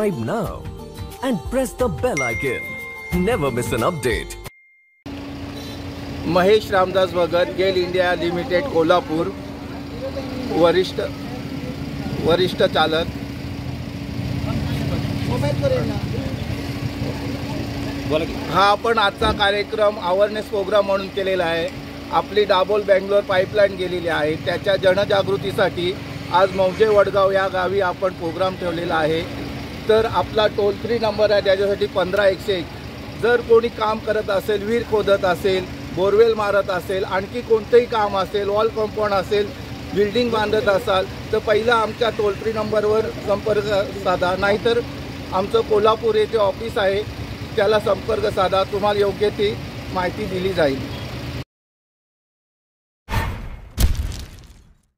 subscribe now and press the bell icon. Never miss an update. Mahesh Ramdas Bhagat, गेल India limited Kolhapur, वरिष्ठ चालक। हा आपण आजचा कार्यक्रम अवेअरनेस प्रोग्राम म्हणून केलेला आहे। आपली दाभोळ बेंगलोर पाईपलाईन गेलेली आहे, त्याच्या जनजागृतीसाठी आज मौजे वडगाव या गावी आपण प्रोग्राम ठेवलेला आहे। तर आपला टोल फ्री नंबर आहे, त्याच्यासाठी 15-101। जर कोणी काम करत असेल, विहीर खोदत असेल, बोरवेल मारत असेल, आणखी कोणतेही काम असेल, वॉल कंपाऊंड असेल, बिल्डिंग बांधत असाल, तर पहिला आमच्या टोल फ्री नंबरवर संपर्क साधा, नाहीतर आमचं कोल्हापूर येथे ऑफिस आहे, त्याला संपर्क साधा, तुम्हाला योग्य ती माहिती दिली जाईल।